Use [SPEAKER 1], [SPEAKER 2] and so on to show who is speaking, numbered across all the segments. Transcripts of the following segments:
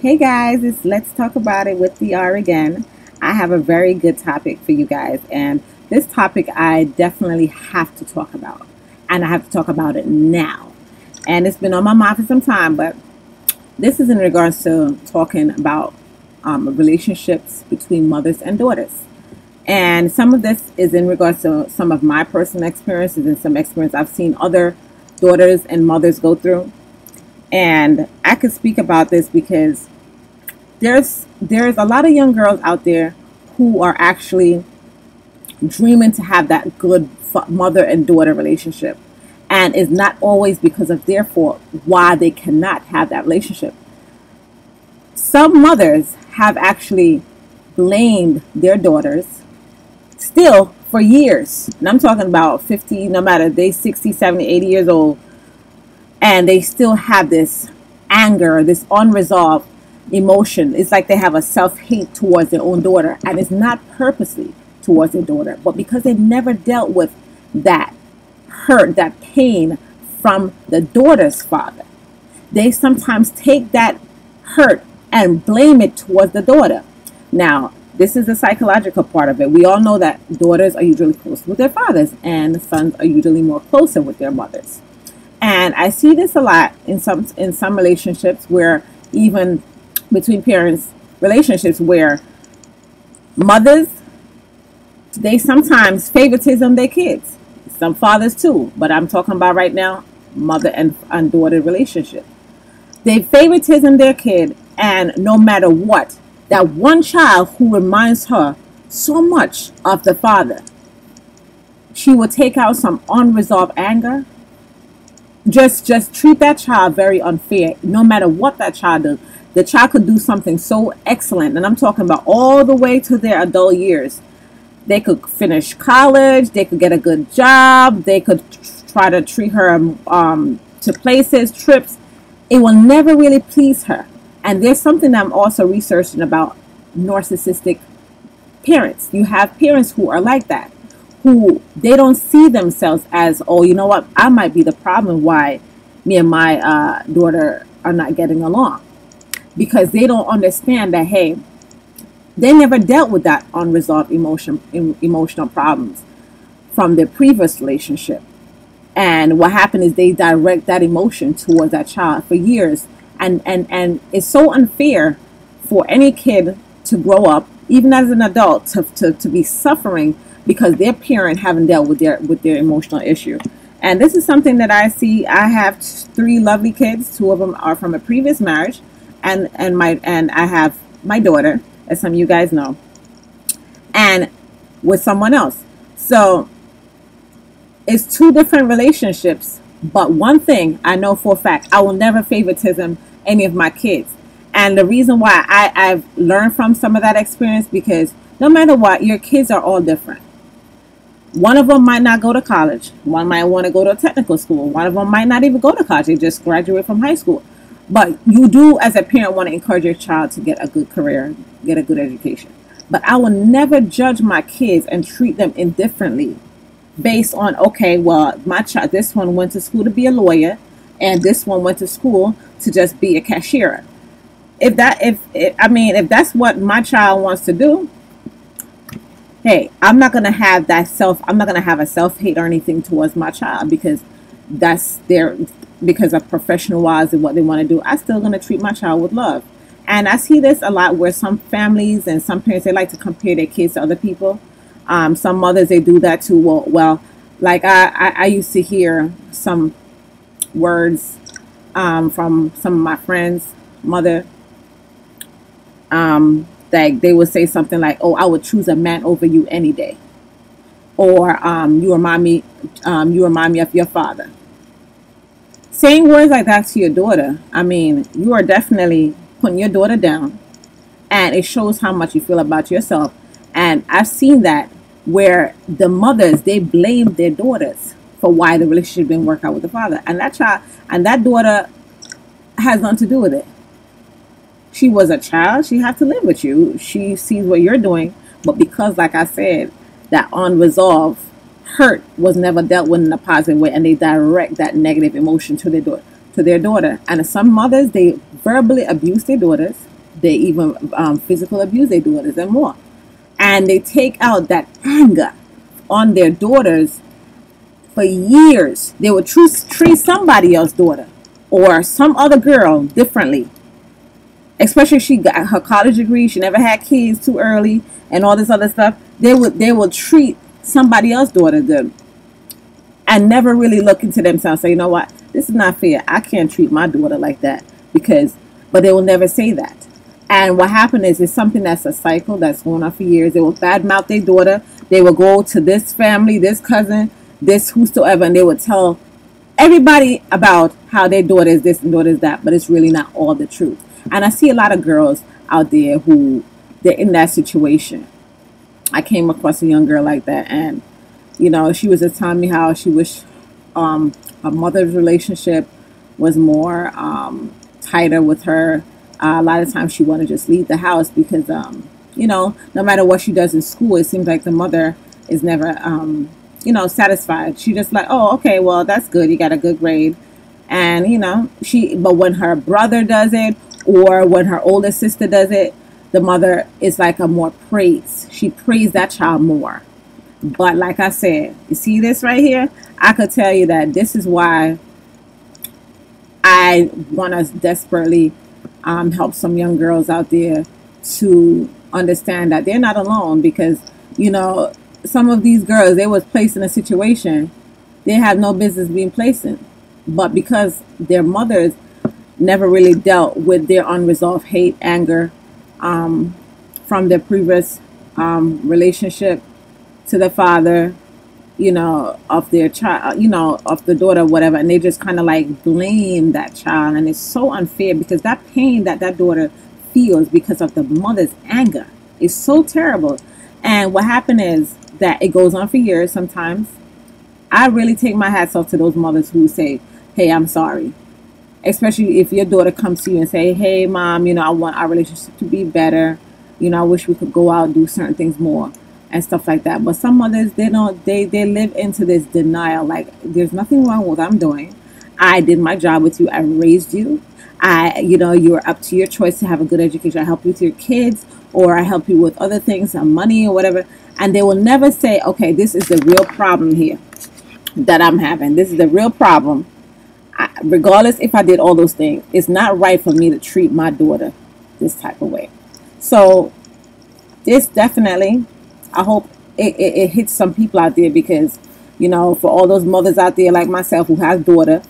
[SPEAKER 1] Hey guys, it's Let's Talk About It with DR again. I have a very good topic for you guys, and this topic I definitely have to talk about, and I have to talk about it now. And it's been on my mind for some time, but this is in regards to talking about relationships between mothers and daughters. And some of this is in regards to some of my personal experiences and some experience I've seen other daughters and mothers go through. And I could speak about this because there's a lot of young girls out there who are actually dreaming to have that good mother and daughter relationship, and it's not always because of their fault why they cannot have that relationship. Some mothers have actually blamed their daughters still for years, and I'm talking about 50, no matter they 60, 70, 80 years old, and they still have this anger, this unresolved emotion. It's like they have a self-hate towards their own daughter, and it's not purposely towards their daughter, but because they never dealt with that hurt, that pain from the daughter's father. They sometimes take that hurt and blame it towards the daughter. Now, this is the psychological part of it. We all know that daughters are usually close with their fathers, and sons are usually more closer with their mothers. And I see this a lot in some relationships, where even between parents relationships, where mothers, they sometimes favoritism their kids. Some fathers too, but I'm talking about right now mother and daughter relationship. They favoritism their kid, and no matter what, that one child who reminds her so much of the father, she will take out some unresolved anger. Just treat that child very unfair, no matter what that child does. The child could do something so excellent, and I'm talking about all the way to their adult years. They could finish college, they could get a good job, they could try to treat her to places, trips. It will never really please her. And there's something I'm also researching about narcissistic parents. You have parents who are like that, who they don't see themselves as, oh, you know what, I might be the problem why me and my daughter are not getting along. Because they don't understand that, hey, they never dealt with that unresolved emotional problems from their previous relationship. And what happened is they direct that emotion towards that child for years. And it's so unfair for any kid to grow up, even as an adult, to be suffering because their parent haven't dealt with their emotional issue. And this is something that I see. I have 3 lovely kids. 2 of them are from a previous marriage. And I have my daughter, as some of you guys know, and with someone else. So it's 2 different relationships, but one thing I know for a fact, I will never favoritism any of my kids. And the reason why I've learned from some of that experience, because no matter what, your kids are all different. One of them might not go to college. One might want to go to a technical school. One of them might not even go to college. They just graduate from high school. But you do, as a parent, want to encourage your child to get a good career, get a good education. But I will never judge my kids and treat them indifferently based on, okay, well, my child, this one went to school to be a lawyer, and this one went to school to just be a cashier. If that's what my child wants to do, hey, I'm not gonna have a self-hate or anything towards my child, because because of professional wise and what they want to do. I'm still going to treat my child with love. And I see this a lot, where some families and some parents, they like to compare their kids to other people. Some mothers, they do that too. Well, like I used to hear some words from some of my friends' mother, that they would say something like, oh, I would choose a man over you any day. Or you remind me of your father. Saying words like that to your daughter, I mean, you are definitely putting your daughter down, and it shows how much you feel about yourself. And I've seen that where the mothers, they blame their daughters for why the relationship didn't work out with the father, and that daughter has nothing to do with it. She was a child. She has to live with you. She sees what you're doing, but because, like I said, that unresolved hurt was never dealt with in a positive way, and they direct that negative emotion to their daughter. And some mothers, they verbally abuse their daughters, They even physical abuse their daughters and more. And they take out that anger on their daughters for years. They would treat somebody else's daughter or some other girl differently. Especially if she got her college degree, she never had kids too early, and all this other stuff. They would treat somebody else's daughter good, and never really look into themselves. Say, you know what, this is not fair. I can't treat my daughter like that because. But they will never say that. And what happened is it's something that's a cycle that's going on for years. They will badmouth their daughter. They will go to this family, this cousin, this whosoever, and they would tell everybody about how their daughter is this and daughter is that. But it's really not all the truth. And I see a lot of girls out there who they're in that situation. I came across a young girl like that, and she was just telling me how she wished her mother's relationship was more tighter with her. A lot of times she wanted to just leave the house because no matter what she does in school, it seems like the mother is never satisfied. She just like, oh, okay, well, that's good, you got a good grade. And but when her brother does it, or when her older sister does it, the mother is like a more praise. She praised that child more. But like I said, you see this right here? I could tell you that this is why I want to desperately help some young girls out there to understand that they're not alone. Because, some of these girls, they was placed in a situation they had no business being placed in. But because their mothers never really dealt with their unresolved hate, anger from their previous relationship to the father, of their child, of the daughter, whatever, and they just kind of like blame that child. And it's so unfair because that pain that daughter feels because of the mother's anger is so terrible. And what happened is that it goes on for years. Sometimes I really take my hats off to those mothers who say, hey, I'm sorry. Especially if your daughter comes to you and say, hey, mom, I want our relationship to be better. I wish we could go out and do certain things more and stuff like that. But some mothers, they live into this denial. Like, there's nothing wrong with what I'm doing. I did my job with you. I raised you. You're up to your choice to have a good education. I help you with your kids, or I help you with other things, money or whatever. And they will never say, okay, this is the real problem here that I'm having. This is the real problem. Regardless if I did all those things, it's not right for me to treat my daughter this type of way. So this definitely, I hope it hits some people out there, because for all those mothers out there like myself who has daughter,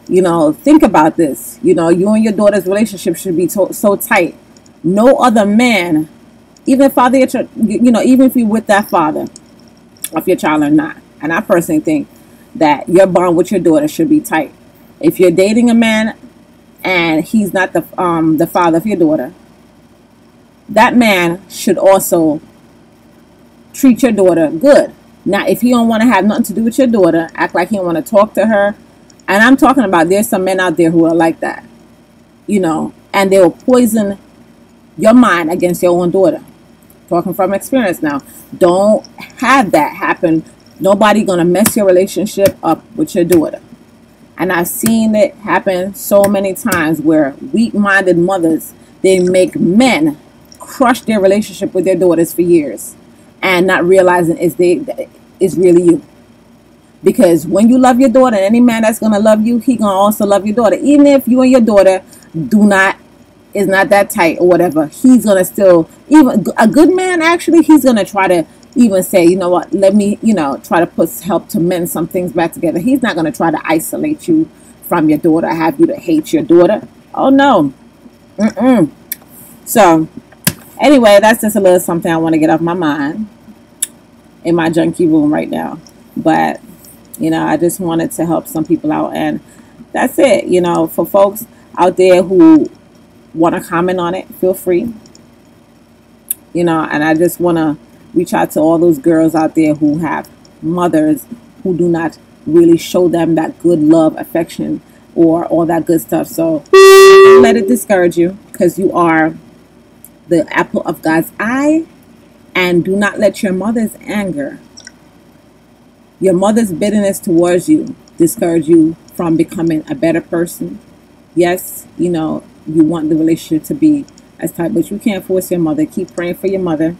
[SPEAKER 1] think about this. You and your daughter's relationship should be so tight. No other man, even father, even if you're with that father of your child or not. And I personally think that your bond with your daughter should be tight. If you're dating a man and he's not the father of your daughter, that man should also treat your daughter good. Now, if he don't want to have nothing to do with your daughter, act like he don't want to talk to her, and I'm talking about there's some men out there who are like that, and they will poison your mind against your own daughter. Talking from experience now. Don't have that happen. Nobody gonna mess your relationship up with your daughter. And I've seen it happen so many times where weak-minded mothers, they make men crush their relationship with their daughters for years, and not realizing it's really you. Because when you love your daughter, any man that's gonna love you, he gonna also love your daughter. Even if you and your daughter is not that tight or whatever, he's gonna still, even a good man, actually, he's gonna try to even say, you know what, let me, try to help to mend some things back together. He's not gonna try to isolate you from your daughter, have you to hate your daughter. Oh no. So anyway, that's just a little something I want to get off my mind in my junkie room right now. But I just wanted to help some people out, and that's it. For folks out there who want to comment on it, feel free. And I just want to reach out to all those girls out there who have mothers who do not really show them that good love, affection, or all that good stuff. So don't let it discourage you, because you are the apple of God's eye. And do not let your mother's anger, your mother's bitterness towards you, discourage you from becoming a better person. Yes, you want the relationship to be That's type, but you can't force your mother. Keep praying for your mother.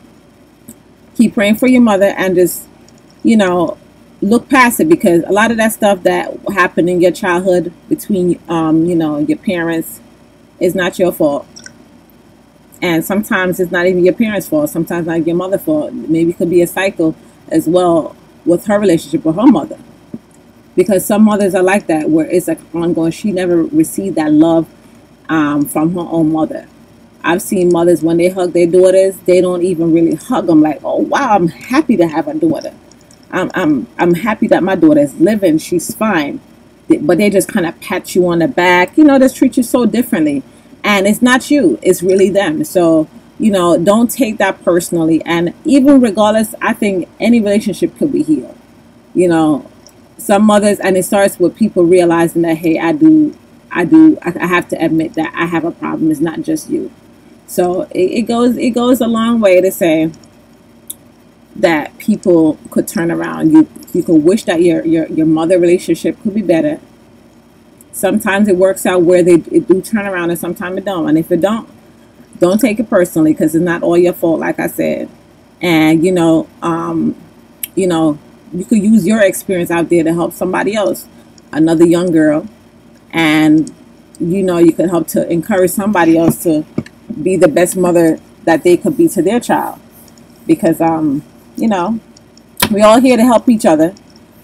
[SPEAKER 1] Keep praying for your mother, and just, you know, look past it, because a lot of that stuff that happened in your childhood between, you know, your parents is not your fault. And sometimes it's not even your parents' fault. Sometimes not your mother's fault. Maybe it could be a cycle as well with her relationship with her mother. Because some mothers are like that, where it's like ongoing. She never received that love from her own mother. I've seen mothers, when they hug their daughters, they don't even really hug them. Like, oh wow, I'm happy to have a daughter. I'm happy that my daughter is living. She's fine. But they just kind of pat you on the back. You know, they treat you so differently. And it's not you. It's really them. So, you know, don't take that personally. And even regardless, I think any relationship could be healed. You know, some mothers, and it starts with people realizing that, hey, I have to admit that I have a problem. It's not just you. So it goes a long way to say that people could turn around. You could wish that your mother relationship could be better. Sometimes it works out where it do turn around, and sometimes it don't. And if it don't take it personally, because it's not all your fault, like I said. And you know, you could use your experience out there to help somebody else, another young girl, and you know, you could help to encourage somebody else to be the best mother that they could be to their child. Because you know, we all here to help each other.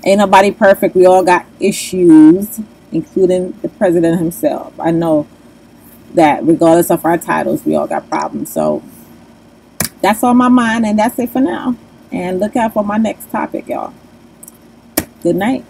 [SPEAKER 1] Ain't nobody perfect. We all got issues, including the president himself. I know that regardless of our titles, we all got problems. So that's on my mind, and that's it for now. And look out for my next topic, y'all. Good night.